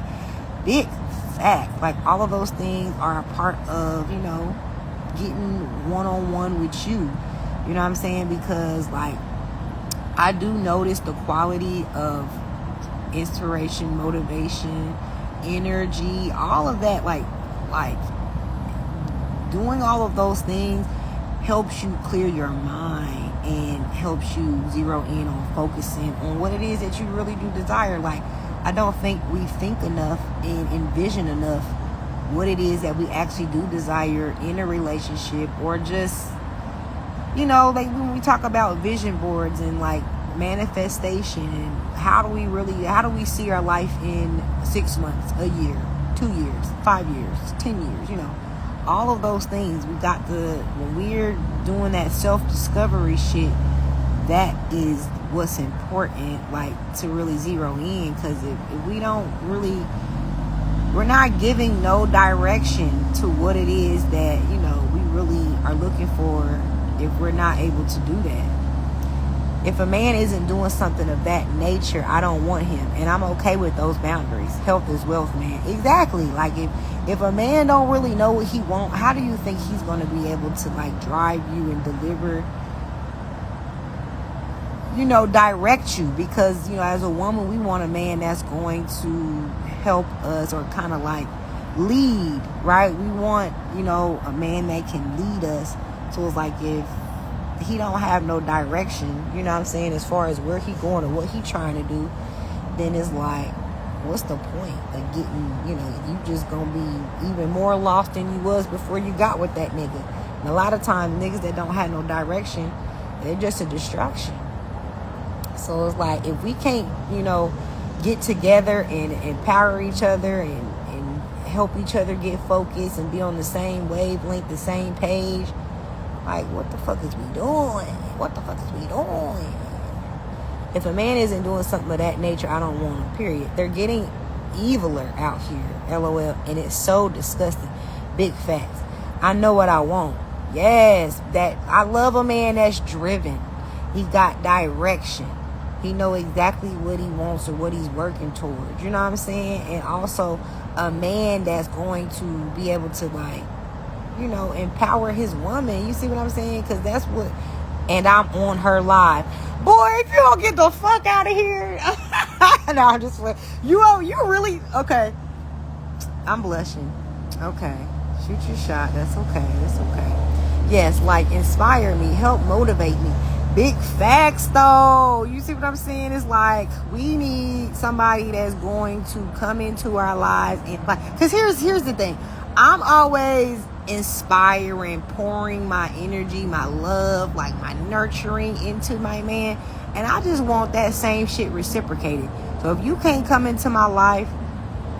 Big fact. Like, all of those things are a part of, you know, getting one-on-one with you. You know what I'm saying? Because, like, I do notice the quality of inspiration, motivation, energy, all of that. Like doing all of those things helps you clear your mind and helps you zero in on focusing on what it is that you really do desire. Like, I don't think we think enough and envision enough what it is that we actually do desire in a relationship, or just, you know, like when we talk about vision boards and like manifestation, and how do we see our life in 6 months, a year, 2 years, 5 years, 10 years, you know, all of those things. When we're doing that self-discovery shit, that is what's important, like, to really zero in. Because if we don't really, we're not giving no direction to what it is that, you know, we really are looking for, if we're not able to do that. If a man isn't doing something of that nature, I don't want him. And I'm okay with those boundaries. Health is wealth, man. Exactly. Like, if a man don't really know what he wants, how do you think he's going to be able to, like, drive you and deliver, you know, direct you? Because, you know, as a woman, we want a man that's going to help us, or kind of like lead, right? We want, you know, a man that can lead us. So it's like, if he don't have no direction, you know what I'm saying, as far as where he going or what he trying to do, then it's like, what's the point of getting, you know, you just gonna be even more lost than you was before you got with that nigga. And a lot of times, niggas that don't have no direction, they're just a distraction. So it's like, if we can't, you know, get together and empower each other and help each other get focused and be on the same wavelength, the same page, like, what the fuck is we doing? What the fuck is we doing? If a man isn't doing something of that nature, I don't want him, period. They're getting eviler out here, LOL, and it's so disgusting. Big facts. I know what I want. Yes, that I love a man that's driven. He got direction. He know exactly what he wants or what he's working towards. You know what I'm saying? And also a man that's going to be able to, like, you know, empower his woman. You see what I'm saying? Because that's what. And I'm on her live. Boy, if you don't get the fuck out of here. No, I'm just like, you really, okay. I'm blushing. Okay. Shoot your shot. That's okay. That's okay. Yes, like, inspire me. Help motivate me. Big facts, though. You see what I'm saying? It's like, we need somebody that's going to come into our lives and, like, because here's the thing. I'm always inspiring, pouring my energy, my love, like my nurturing into my man, and I just want that same shit reciprocated. So if you can't come into my life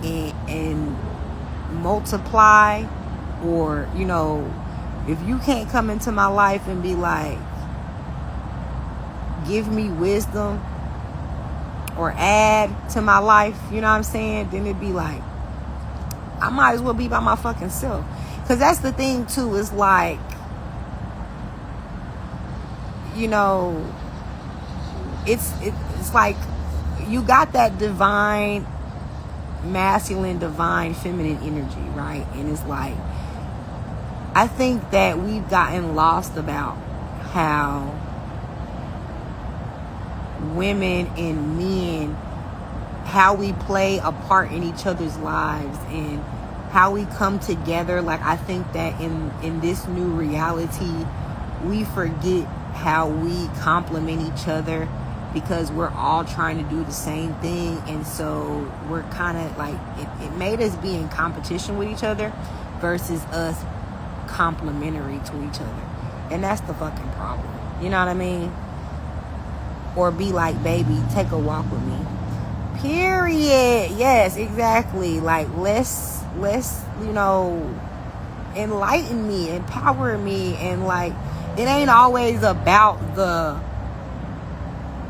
and multiply, or, you know, if you can't come into my life and be like, give me wisdom or add to my life, you know what I'm saying, then it'd be like, I might as well be by my fucking self. Because that's the thing, too, is like, you know, it's like, you got that divine masculine, divine feminine energy, right? And it's like, I think that we've gotten lost about how women and men, how we play a part in each other's lives and how we come together. Like, I think that in this new reality, we forget how we complement each other, because we're all trying to do the same thing. And so we're kind of like, it made us be in competition with each other versus us complementary to each other. And that's the fucking problem. You know what I mean? Or be like, baby, take a walk with me. Period. Yes, exactly. Like, let's, you know, enlighten me, empower me. And like, it ain't always about the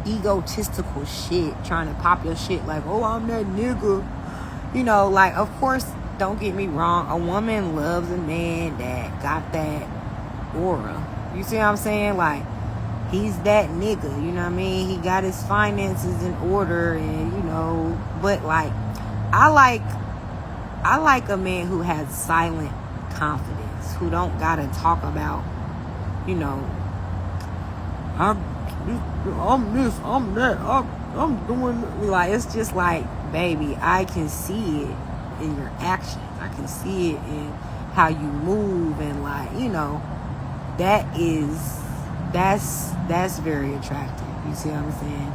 egotistical shit, trying to pop your shit like, oh, I'm that nigga. You know, like, of course, don't get me wrong, a woman loves a man that got that aura. You see what I'm saying? Like, he's that nigga, you know what I mean? He got his finances in order, and, you know, but, like, I like a man who has silent confidence, who don't gotta talk about, you know, I'm this, I'm that, I'm doing, like, it's just like, baby, I can see it in your actions. I can see it in how you move, and, like, you know, that's very attractive. You see what I'm saying?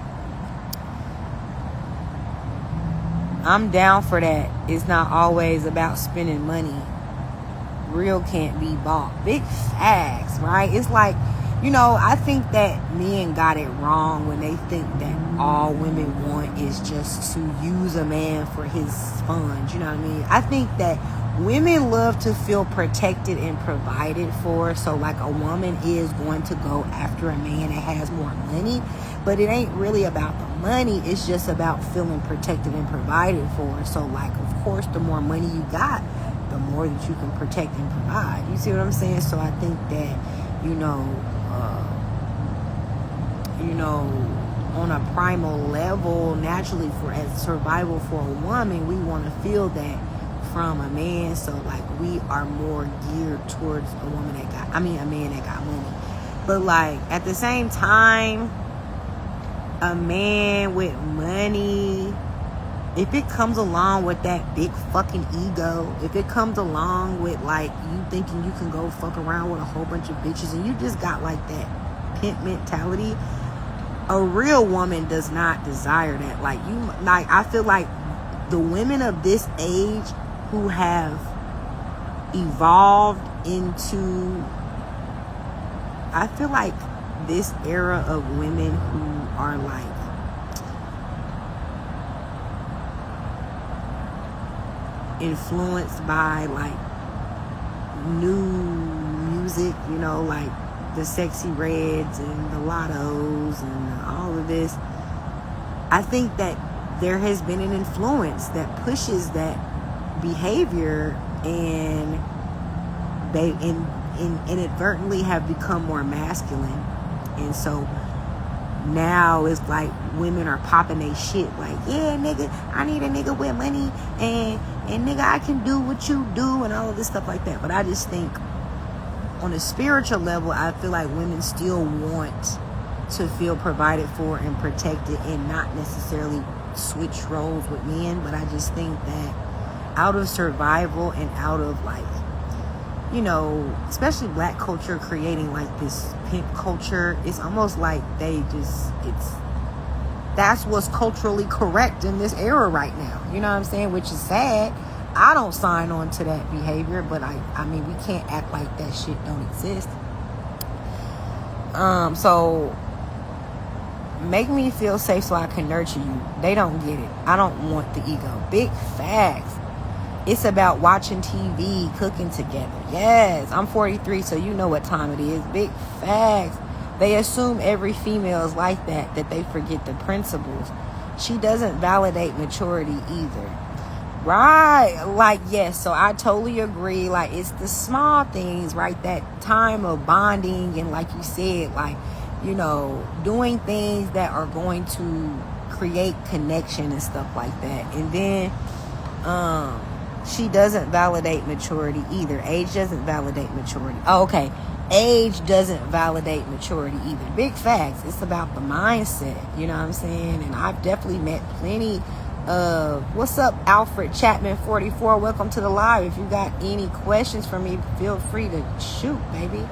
I'm down for that. It's not always about spending money. Real can't be bought. Big facts, right? It's like, you know, I think that men got it wrong when they think that all women want is just to use a man for his funds. You know what I mean? I think that women love to feel protected and provided for. So, like, a woman is going to go after a man that has more money. But it ain't really about the money. It's just about feeling protected and provided for. So, like, of course, the more money you got, the more that you can protect and provide. You see what I'm saying? So I think that, you know, on a primal level, naturally, as survival for a woman, we want to feel that from a man. So, like, we are more geared towards a man that got money. But, like, at the same time, a man with money, if it comes along with that big fucking ego, if it comes along with, like, you thinking you can go fuck around with a whole bunch of bitches and you just got, like, that pimp mentality, a real woman does not desire that. Like, I feel like the women of this age who have evolved into, I feel like this era of women who are, like, influenced by, like, new music, you know, like the Sexy Reds and the Lottos and all of this. I think that there has been an influence that pushes that behavior, and they inadvertently have become more masculine. And so now it's like women are popping their shit like, yeah, nigga, I need a nigga with money, and nigga, I can do what you do, and all of this stuff like that. But I just think on a spiritual level, I feel like women still want to feel provided for and protected, and not necessarily switch roles with men. But I just think that out of survival and out of, like, you know, especially black culture creating, like, this pimp culture, it's almost like that's what's culturally correct in this era right now. You know what I'm saying? Which is sad. I don't sign on to that behavior, but I mean, we can't act like that shit don't exist. So make me feel safe so I can nurture you. They don't get it. I don't want the ego. Big facts. It's about watching TV, cooking together. Yes, I'm 43, so you know what time it is. Big facts. They assume every female is like that they forget the principles. She doesn't validate maturity either. Right. Like, yes, so I totally agree. Like, it's the small things, right? That time of bonding, and, like you said, like, you know, doing things that are going to create connection and stuff like that. And then, she doesn't validate maturity either. Age doesn't validate maturity. Oh, okay. Age doesn't validate maturity either. Big facts. It's about the mindset. You know what I'm saying? And I've definitely met plenty of... What's up, Alfred Chapman 44? Welcome to the live. If you got any questions for me, feel free to shoot, baby.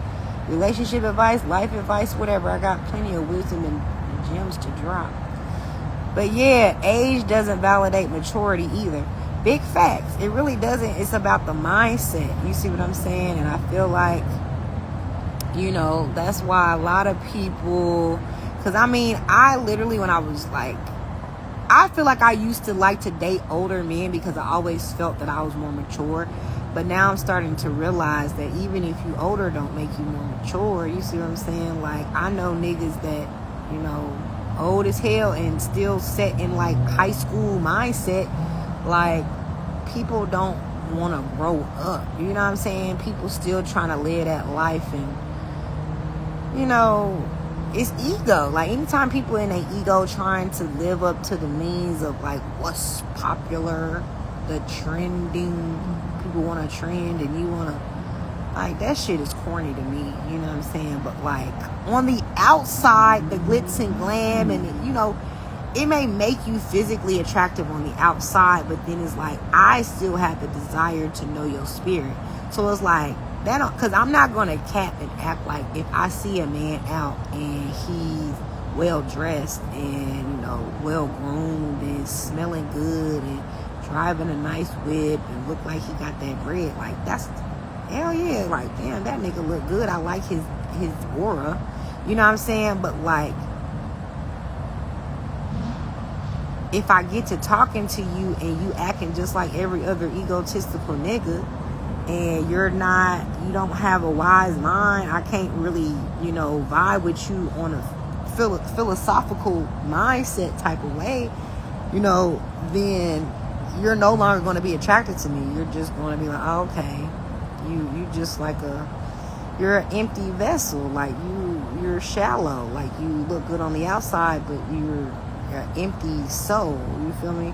Relationship advice, life advice, whatever. I got plenty of wisdom and gems to drop. But yeah, age doesn't validate maturity either. Big facts. It really doesn't. It's about the mindset. You see what I'm saying? And I feel like, you know, that's why a lot of people... Because, I mean, I literally, when I was like... I feel like I used to like to date older men because I always felt that I was more mature. But now I'm starting to realize that even if you older, don't make you more mature. You see what I'm saying? Like, I know niggas that, you know, old as hell and still set in like high school mindset. Like, people don't want to grow up. You know what I'm saying? People still trying to live that life, and you know, it's ego. Like, anytime people in their ego trying to live up to the means of like what's popular, the trending, people want to trend, and you want to, like, that shit is corny to me. You know what I'm saying? But like, on the outside, the glitz and glam, and you know, it may make you physically attractive on the outside, but then it's like, I still have the desire to know your spirit. So it's like, that don't, because I'm not going to cap and act like, if I see a man out and he's well dressed and, you know, well groomed and smelling good and driving a nice whip and look like he got that bread, like, that's, hell yeah, like, damn, that nigga look good. I like his aura. You know what I'm saying? But like, if I get to talking to you and you acting just like every other egotistical nigga, and you don't have a wise mind, I can't really, you know, vibe with you on a philosophical mindset type of way, you know, then you're no longer going to be attracted to me. You're just going to be like, oh, okay, you just like you're an empty vessel. Like, you're shallow. Like, you look good on the outside, but you're an empty soul. You feel me?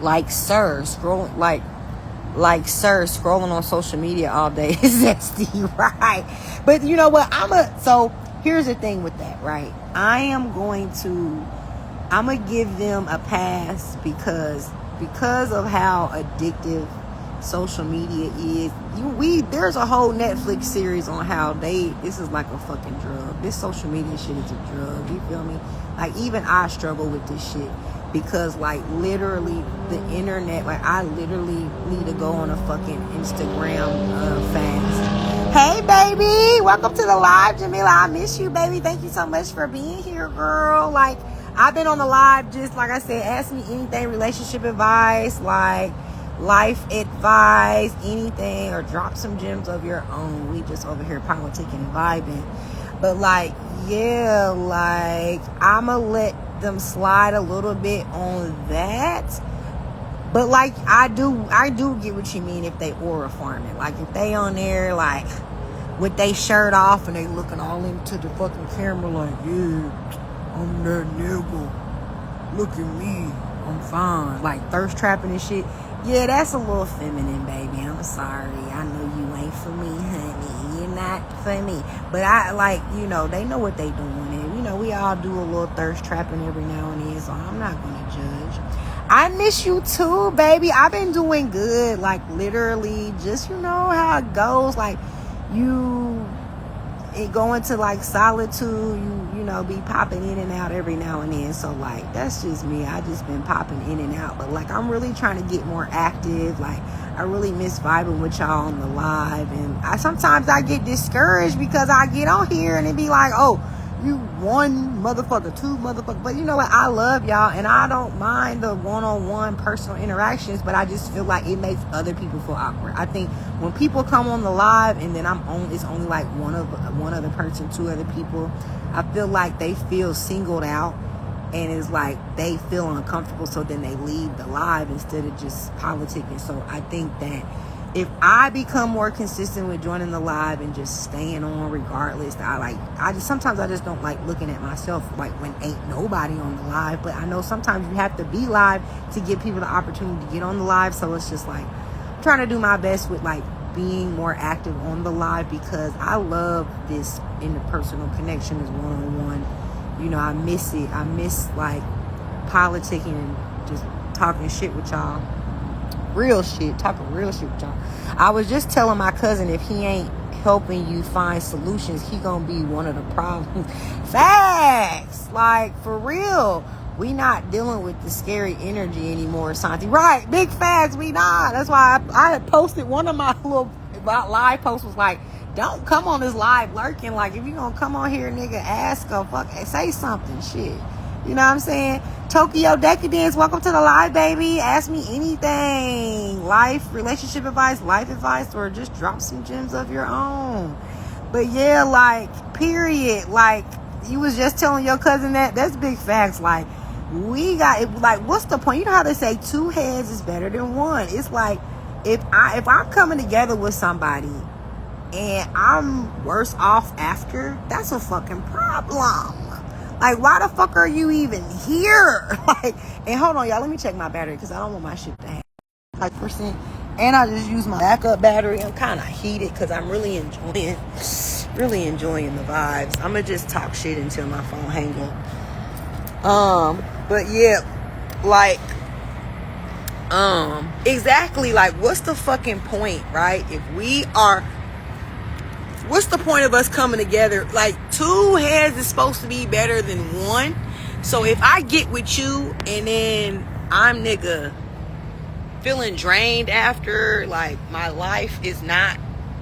Like, sir, scrolling on social media all day is zesty, right? But you know what? So here's the thing with that, right? I'm going to give them a pass because of how addictive social media is. There's a whole Netflix series on how this is like a fucking drug. This social media shit is a drug. You feel me? Like, even I struggle with this shit. Because, like, literally, the internet, like, I literally need to go on a fucking Instagram fast. Hey, baby! Welcome to the live, Jamila. I miss you, baby. Thank you so much for being here, girl. Like, I've been on the live, just like I said, ask me anything, relationship advice, like, life advice, anything, or drop some gems of your own. We just over here politicking and vibing. But, like, yeah, like, I'ma let them slide a little bit on that, but like, I do get what you mean if they aura farming. Like, if they on there like with they shirt off and they looking all into the fucking camera like, yeah, I'm that nigga, look at me, I'm fine, like thirst trapping and shit. Yeah, that's a little feminine, baby. I'm sorry. I know you ain't for me, honey. You're not for me. But I, like, you know, they know what they doing. And, you know, we all do a little thirst trapping every now and then, so I'm not going to judge. I miss you too, baby. I've been doing good. Like, literally, just, you know how it goes. Like, it go into like solitude, you know, be popping in and out every now and then. So like, that's just me. I just been popping in and out. But like, I'm really trying to get more active. Like, I really miss vibing with y'all on the live. And sometimes I get discouraged because I get on here and it be like, oh, you one motherfucker, two motherfucker. But you know what? I love y'all and I don't mind the one-on-one personal interactions, but I just feel like it makes other people feel awkward. I think when people come on the live and then it's only like one other person, two other people, I feel like they feel singled out and it's like they feel uncomfortable, so then they leave the live instead of just politicking. So I think that if I become more consistent with joining the live and just staying on regardless, sometimes I just don't like looking at myself like when ain't nobody on the live. But I know sometimes you have to be live to give people the opportunity to get on the live. So it's just like, I'm trying to do my best with like being more active on the live because I love this interpersonal connection, is one-on-one. You know, I miss it. I miss like politicking and just talking shit with y'all. Talking real shit with y'all. I was just telling my cousin, if he ain't helping you find solutions, he gonna be one of the problems. Facts, like for real. We not dealing with the scary energy anymore, Santi. Right, big facts. We not. That's why I had posted one of my little live posts was like, don't come on this live lurking. Like, if you gonna come on here, nigga, ask or say something, shit. You know what I'm saying? Tokyo Decadence, welcome to the live, baby. Ask me anything. Life, relationship advice, life advice, or just drop some gems of your own. But yeah, like, period. Like, You was just telling your cousin that? That's big facts. Like, we got, like, what's the point? You know how they say two heads is better than one. It's like, if I'm coming together with somebody and I'm worse off after, that's a fucking problem. Like, why the fuck are you even here? Like, and hold on, y'all, let me check my battery because I don't want my shit to have 5%. And I just use my backup battery. I'm kind of heated because I'm really enjoying the vibes. I'm gonna just talk shit until my phone hang up. But yeah, like, exactly, like, what's the fucking point, right? What's the point of us coming together? Like, two heads is supposed to be better than one. So if I get with you and then I'm feeling drained after, like, my life is not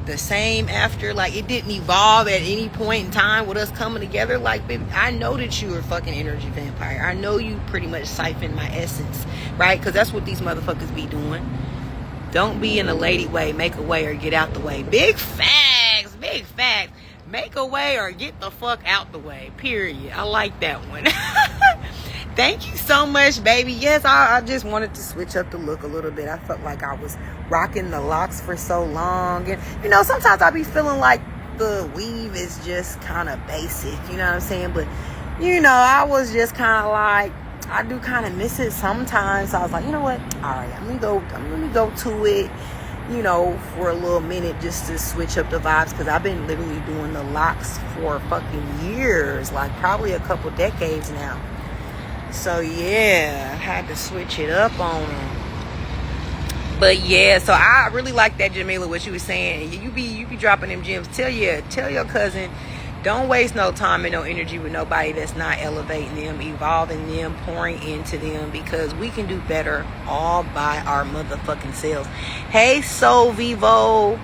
the same after, like, it didn't evolve at any point in time with us coming together, like, baby, I know that you are a fucking energy vampire. I know you pretty much siphon my essence, right? Because that's what these motherfuckers be doing. Don't be in a lady way, make a way or get out the way. Big facts, big facts. Make a way or get the fuck out the way, period. I like that one. Thank you so much, baby. Yes, I just wanted to switch up the look a little bit. I felt like I was rocking the locks for so long. And, you know, sometimes I be feeling like the weave is just kind of basic. You know what I'm saying? But, you know, I was just kind of like, I do kind of miss it sometimes. So I was like, you know what? All right, let me go to it, you know, for a little minute just to switch up the vibes. Because I've been literally doing the locks for fucking years. Like, probably a couple decades now. So yeah, I had to switch it up on them. But yeah, so I really like that, Jamila, what you was saying. You be dropping them gems. Tell your cousin, don't waste no time and no energy with nobody that's not elevating them, evolving them, pouring into them, because we can do better all by our motherfucking selves. Hey, Soul Vivolian,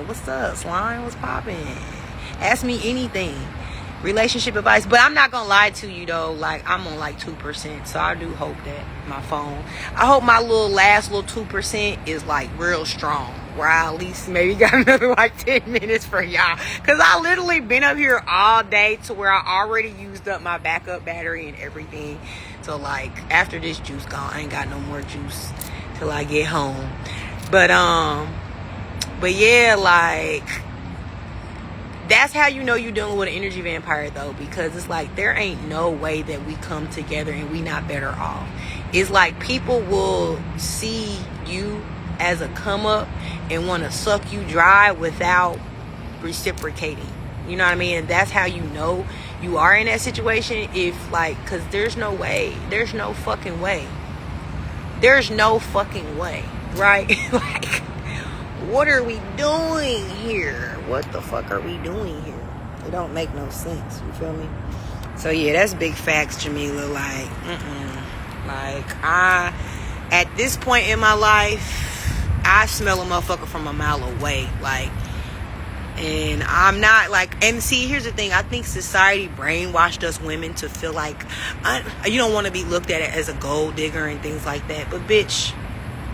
what's up? Slime, what's poppin'? Ask me anything. Relationship advice. But I'm not gonna lie to you though, like, I'm on like 2%. So I do hope that I hope my last little 2% is like real strong, where I at least maybe got another like 10 minutes for y'all. Cause I literally been up here all day to where I already used up my backup battery and everything. So like, after this juice gone, I ain't got no more juice till I get home. But yeah, like, that's how you know you're dealing with an energy vampire though, because it's like, there ain't no way that we come together and we not better off. It's like, people will see you as a come up and want to suck you dry without reciprocating. You know what I mean? And that's how you know you are in that situation. If like, because there's no fucking way, right? Like, what are we doing here? What the fuck are we doing here? It don't make no sense. You feel me? So yeah, that's big facts, Jamila. Like, like, at this point in my life, I smell a motherfucker from a mile away. Like, and I'm not like, and see, here's the thing. I think society brainwashed us women to feel like you don't want to be looked at as a gold digger and things like that. But bitch,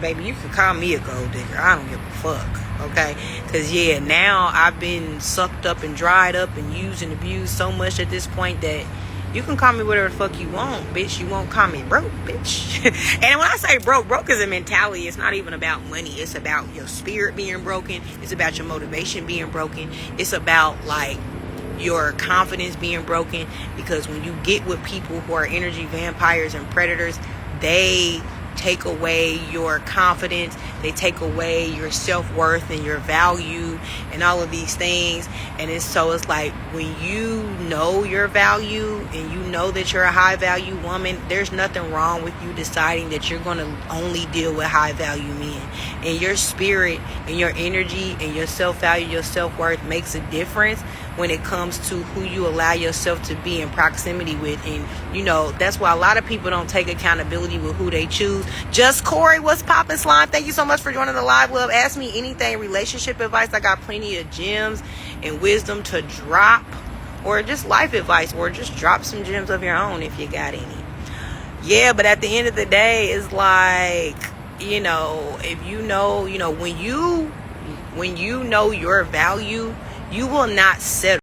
baby, you can call me a gold digger. I don't give a fuck. Okay? Because yeah, now I've been sucked up and dried up and used and abused so much at this point that you can call me whatever the fuck you want, bitch. You won't call me broke, bitch. And when I say broke is a mentality. It's not even about money. It's about your spirit being broken. It's about your motivation being broken. It's about like your confidence being broken. Because when you get with people who are energy vampires and predators, they take away your confidence, they take away your self-worth and your value and all of these things. And it's like, when you know your value and you know that you're a high value woman, there's nothing wrong with you deciding that you're going to only deal with high value men. And your spirit and your energy and your self-value, your self-worth makes a difference when it comes to who you allow yourself to be in proximity with. And you know, that's why a lot of people don't take accountability with who they choose. Just Corey, what's poppin', slime? Thank you so much for joining the live, love. Ask me anything, relationship advice. I got plenty of gems and wisdom to drop, or just life advice, or just drop some gems of your own if you got any. Yeah, but at the end of the day, it's like, you know, if you know, when you when you know your value, you will not settle.